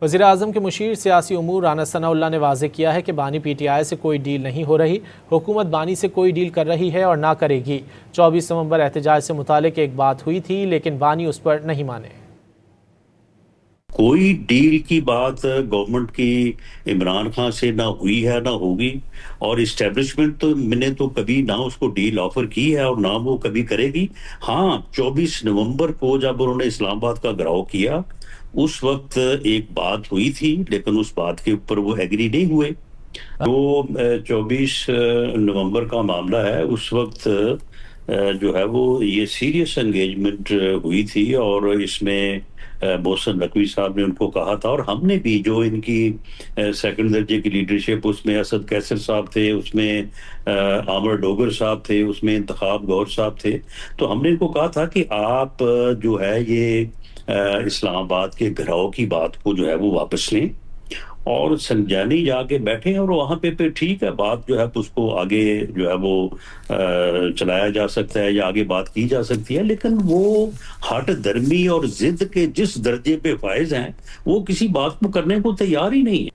وزیر اعظم کے مشیر سیاسی امور رانا ثناء اللہ نے واضح کیا ہے کہ بانی پی ٹی آئی سے کوئی ڈیل نہیں ہو رہی، حکومت بانی سے کوئی ڈیل کر رہی ہے اور نہ کرے گی۔ 24 نومبر احتجاج سے متعلق ایک بات ہوئی تھی لیکن بانی اس پر نہیں مانے۔ کوئی ڈیل کی بات گورنمنٹ کی عمران خان سے نہ ہوئی ہے نہ ہوگی، اور اسٹیبلشمنٹ تو میں نے تو کبھی نہ اس کو ڈیل آفر کی ہے اور نہ وہ کبھی کرے گی۔ ہاں، 24 نومبر کو جب انہوں نے اسلام آباد کا گھراؤ کیا اس وقت ایک بات ہوئی تھی، لیکن اس بات کے اوپر وہ ایگری نہیں ہوئے۔ جو 24 نومبر کا معاملہ ہے اس وقت جو ہے وہ یہ سیریس انگیجمنٹ ہوئی تھی، اور اس میں محسن نقوی صاحب نے ان کو کہا تھا، اور ہم نے بھی جو ان کی سیکنڈ درجے کی لیڈرشپ، اس میں اسد کیسر صاحب تھے، اس میں عامر ڈوگر صاحب تھے، اس میں انتخاب گور صاحب تھے، تو ہم نے ان کو کہا تھا کہ آپ جو ہے یہ اسلام آباد کے گھراؤ کی بات کو جو ہے وہ واپس لیں اور سنجانی جا کے بیٹھیں، اور وہاں پہ ٹھیک ہے، بات جو ہے اس کو آگے جو ہے وہ چلایا جا سکتا ہے یا آگے بات کی جا سکتی ہے، لیکن وہ ہٹ درمی اور ضد کے جس درجے پہ فائز ہیں وہ کسی بات کو کرنے کو تیار ہی نہیں ہے۔